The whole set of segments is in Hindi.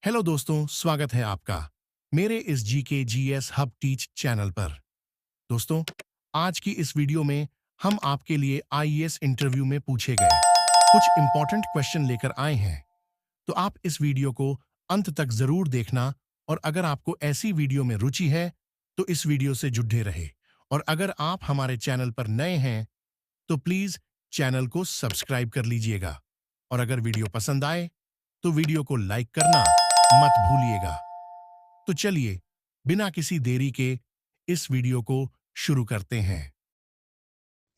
हेलो दोस्तों, स्वागत है आपका मेरे इस GK GS hub teach channel पर। दोस्तों, आज की इस वीडियो में हम आपके लिए आईएएस इंटरव्यू में पूछे गए कुछ इंपॉर्टेंट क्वेश्चन लेकर आए हैं। तो आप इस वीडियो को अंत तक जरूर देखना, और अगर आपको ऐसी वीडियो में रुचि है तो इस वीडियो से जुड़े रहे। और अगर आप हमारे चैनल पर नए हैं तो प्लीज चैनल को सब्सक्राइब कर लीजिएगा, और अगर वीडियो पसंद आए तो वीडियो को लाइक करना मत भूलिएगा। तो चलिए, बिना किसी देरी के इस वीडियो को शुरू करते हैं।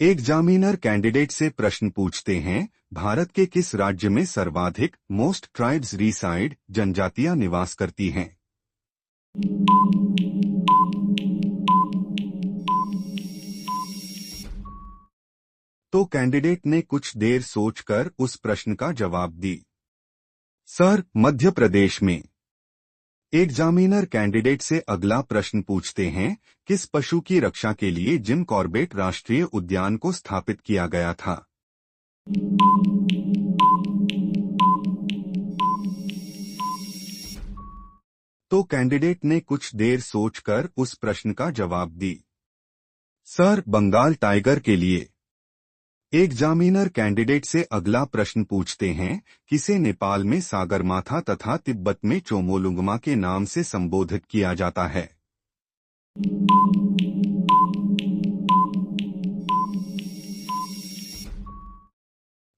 एग्जामिनर कैंडिडेट से प्रश्न पूछते हैं, भारत के किस राज्य में सर्वाधिक मोस्ट ट्राइब्स रिसाइड जनजातियां निवास करती हैं? तो कैंडिडेट ने कुछ देर सोचकर उस प्रश्न का जवाब दी। सर, मध्य प्रदेश में। एग्जामिनर कैंडिडेट से अगला प्रश्न पूछते हैं, किस पशु की रक्षा के लिए जिम कॉर्बेट राष्ट्रीय उद्यान को स्थापित किया गया था? तो कैंडिडेट ने कुछ देर सोचकर उस प्रश्न का जवाब दी। सर, बंगाल टाइगर के लिए। एग्जामिनर कैंडिडेट से अगला प्रश्न पूछते हैं, किसे नेपाल में सागरमाथा तथा तिब्बत में चोमोलुंगमा के नाम से संबोधित किया जाता है?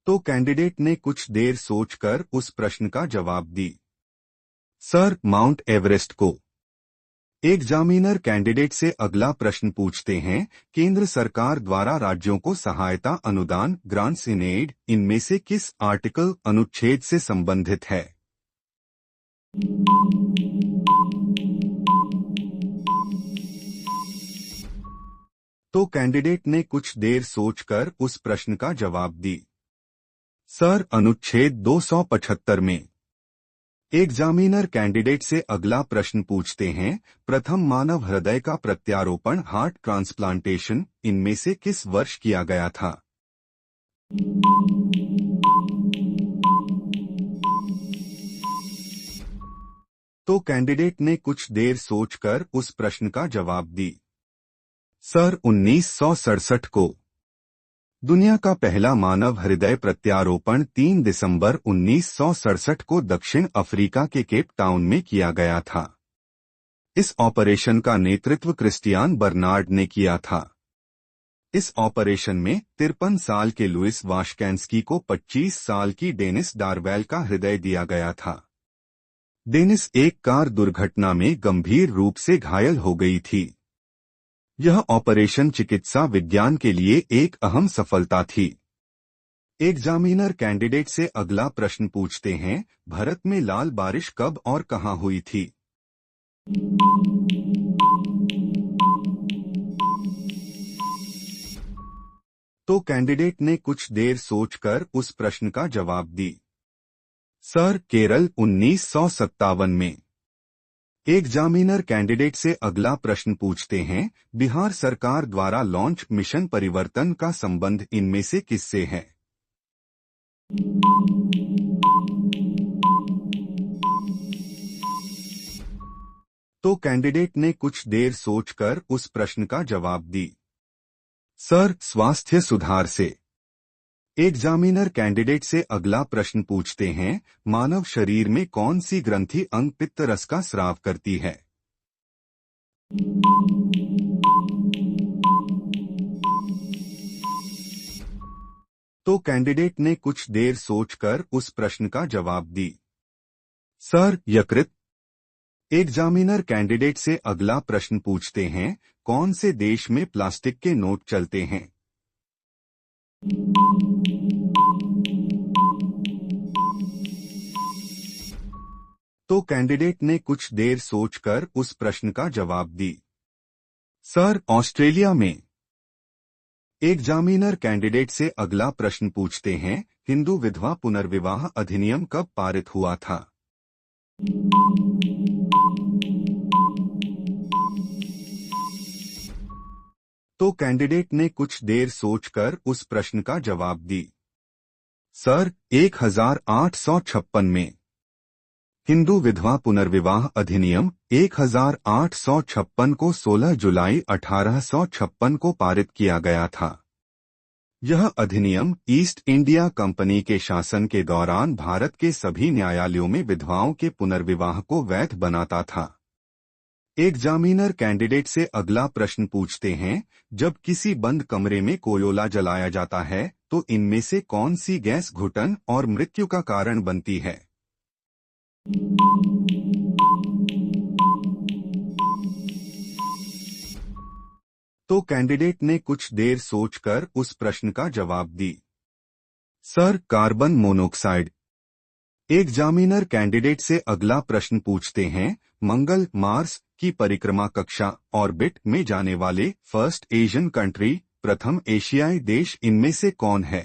तो कैंडिडेट ने कुछ देर सोचकर उस प्रश्न का जवाब दी। सर, माउंट एवरेस्ट को। एग्जामिनर कैंडिडेट से अगला प्रश्न पूछते हैं, केंद्र सरकार द्वारा राज्यों को सहायता अनुदान ग्रांट्स इन एड इनमें से किस आर्टिकल अनुच्छेद से संबंधित है? तो कैंडिडेट ने कुछ देर सोचकर उस प्रश्न का जवाब दी। सर, अनुच्छेद 275 में। एग्जामिनर कैंडिडेट से अगला प्रश्न पूछते हैं, प्रथम मानव हृदय का प्रत्यारोपण हार्ट ट्रांसप्लांटेशन इनमें से किस वर्ष किया गया था? तो कैंडिडेट ने कुछ देर सोचकर उस प्रश्न का जवाब दी। सर, 1967 को। दुनिया का पहला मानव हृदय प्रत्यारोपण 3 दिसंबर 1967 को दक्षिण अफ्रीका के केप टाउन में किया गया था। इस ऑपरेशन का नेतृत्व क्रिस्टियान बर्नार्ड ने किया था। इस ऑपरेशन में 53 साल के लुइस वाशकैंस्की को 25 साल की डेनिस डार्वेल का हृदय दिया गया था। डेनिस एक कार दुर्घटना में गंभीर रूप से घायल हो गई थी। यह ऑपरेशन चिकित्सा विज्ञान के लिए एक अहम सफलता थी। एग्जामिनर कैंडिडेट से अगला प्रश्न पूछते हैं, भारत में लाल बारिश कब और कहां हुई थी? तो कैंडिडेट ने कुछ देर सोचकर उस प्रश्न का जवाब दी। सर, केरल 1957 में। एग्जामिनर कैंडिडेट से अगला प्रश्न पूछते हैं, बिहार सरकार द्वारा लॉन्च मिशन परिवर्तन का संबंध इनमें से किससे है? तो कैंडिडेट ने कुछ देर सोचकर उस प्रश्न का जवाब दी। सर, स्वास्थ्य सुधार से। एग्जामिनर कैंडिडेट से अगला प्रश्न पूछते हैं, मानव शरीर में कौन सी ग्रंथि अंग पित्त रस का स्राव करती है? तो कैंडिडेट ने कुछ देर सोचकर उस प्रश्न का जवाब दी। सर, यकृत। एग्जामिनर कैंडिडेट से अगला प्रश्न पूछते हैं, कौन से देश में प्लास्टिक के नोट चलते हैं? तो कैंडिडेट ने कुछ देर सोचकर उस प्रश्न का जवाब दी। सर, ऑस्ट्रेलिया में। एग्जामिनर कैंडिडेट से अगला प्रश्न पूछते हैं, हिंदू विधवा पुनर्विवाह अधिनियम कब पारित हुआ था? तो कैंडिडेट ने कुछ देर सोचकर उस प्रश्न का जवाब दी। सर, 1856 में। हिंदू विधवा पुनर्विवाह अधिनियम 1856 को 16 जुलाई 1856 को पारित किया गया था। यह अधिनियम ईस्ट इंडिया कंपनी के शासन के दौरान भारत के सभी न्यायालयों में विधवाओं के पुनर्विवाह को वैध बनाता था। एग्जामिनर कैंडिडेट से अगला प्रश्न पूछते हैं, जब किसी बंद कमरे में कोयला जलाया जाता है तो इनमें से कौन सी गैस घुटन और मृत्यु का कारण बनती है? तो कैंडिडेट ने कुछ देर सोचकर उस प्रश्न का जवाब दी। Sir, carbon monoxide. Examiner candidate से अगला प्रश्न पूछते हैं, मंगल मार्स की परिक्रमा कक्षा ऑर्बिट में जाने वाले फर्स्ट एशियन कंट्री प्रथम एशियाई देश इनमें से कौन है?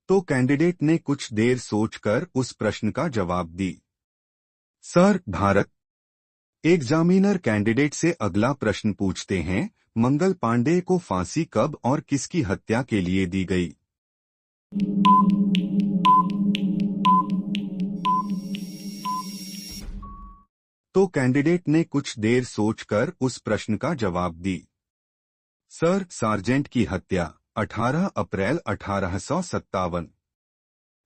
तो कैंडिडेट ने कुछ देर सोचकर उस प्रश्न का जवाब दी। सर, भारत। एग्जामिनर कैंडिडेट से अगला प्रश्न पूछते हैं, मंगल पांडे को फांसी कब और किसकी हत्या के लिए दी गई? तो कैंडिडेट ने कुछ देर सोचकर उस प्रश्न का जवाब दी। सर, सार्जेंट की हत्या 18 अप्रैल 1857।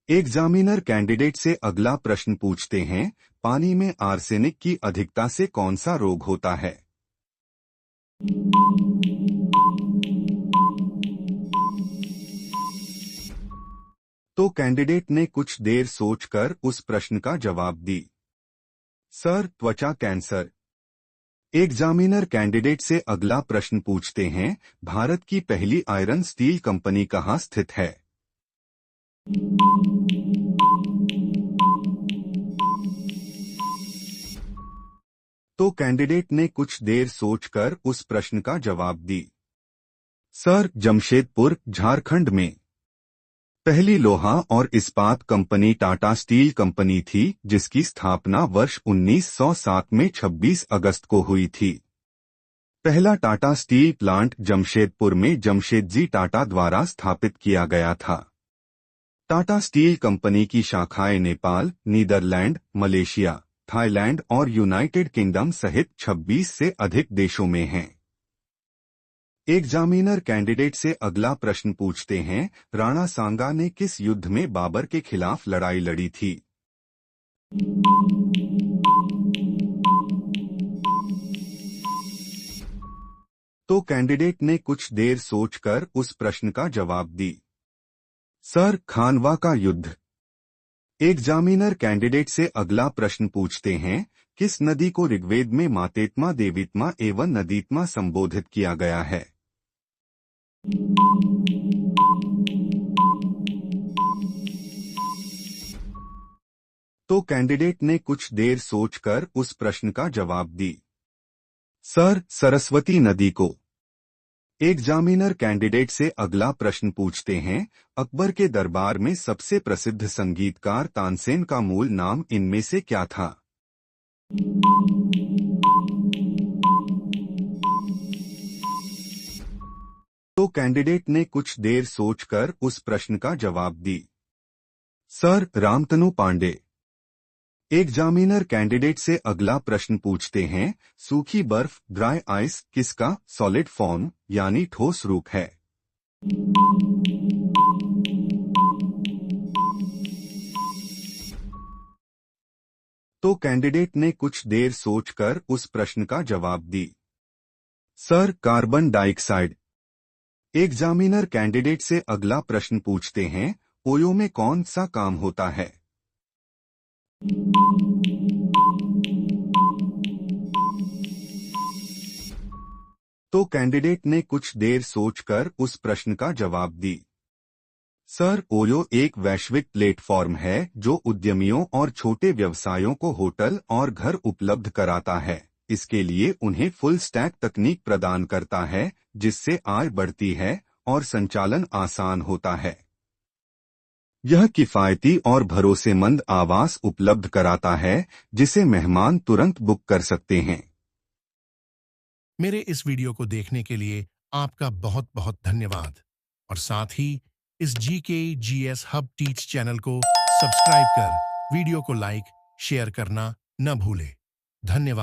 एग्जामिनर कैंडिडेट से अगला प्रश्न पूछते हैं, पानी में आर्सेनिक की अधिकता से कौन सा रोग होता है? तो कैंडिडेट ने कुछ देर सोचकर उस प्रश्न का जवाब दी। सर, त्वचा कैंसर। एग्जामिनर कैंडिडेट से अगला प्रश्न पूछते हैं, भारत की पहली आयरन स्टील कंपनी कहाँ स्थित है? तो कैंडिडेट ने कुछ देर सोचकर उस प्रश्न का जवाब दी। सर, जमशेदपुर, झारखंड में। पहली लोहा और इस्पात कंपनी टाटा स्टील कंपनी थी, जिसकी स्थापना वर्ष 1907 में 26 अगस्त को हुई थी। पहला टाटा स्टील प्लांट जमशेदपुर में जमशेदजी टाटा द्वारा स्थापित किया गया था। टाटा स्टील कंपनी की शाखाएं नेपाल, नीदरलैंड, मलेशिया, थाईलैंड और यूनाइटेड किंगडम सहित 26 से अधिक देशों में हैं। एग्जामिनर कैंडिडेट से अगला प्रश्न पूछते हैं, राणा सांगा ने किस युद्ध में बाबर के खिलाफ लड़ाई लड़ी थी? तो कैंडिडेट ने कुछ देर सोचकर उस प्रश्न का जवाब दी। सर, खानवा का युद्ध। एग्जामिनर कैंडिडेट से अगला प्रश्न पूछते हैं, किस नदी को ऋग्वेद में मातेत्मा, देवीत्मा एवं नदीत्मा संबोधित किया गया है? तो कैंडिडेट ने कुछ देर सोचकर उस प्रश्न का जवाब दी। सर, सरस्वती नदी को। एग्जामिनर कैंडिडेट से अगला प्रश्न पूछते हैं, अकबर के दरबार में सबसे प्रसिद्ध संगीतकार तानसेन का मूल नाम इनमें से क्या था? तो कैंडिडेट ने कुछ देर सोचकर उस प्रश्न का जवाब दी। Sir, Ramtanu Pandey. Examiner candidate से अगला प्रश्न पूछते हैं, सूखी बर्फ ड्राई आइस किसका सॉलिड फॉर्म यानी ठोस रूप है? तो कैंडिडेट ने कुछ देर सोचकर उस प्रश्न का जवाब दी। Sir, carbon dioxide. Examiner candidate से अगला प्रश्न पूछते हैं, ओयो में कौन सा काम होता है? तो कैंडिडेट ने कुछ देर सोचकर उस प्रश्न का जवाब दी। सर, ओयो एक वैश्विक प्लेटफॉर्म है जो उद्यमियों और छोटे व्यवसायों को होटल और घर उपलब्ध कराता है। इसके लिए उन्हें फुल स्टैक तकनीक प्रदान करता है, जिससे आय बढ़ती है और संचालन आसान होता है। यह किफायती और भरोसेमंद आवास उपलब्ध कराता है, जिसे मेहमान तुरंत बुक कर सकते हैं। मेरे इस वीडियो को देखने के लिए आपका बहुत बहुत धन्यवाद। और साथ ही इस GKGS हब टीच चैनल को सब्सक्राइब कर वीडियो को लाइक शेयर करना न भूले। धन्यवाद।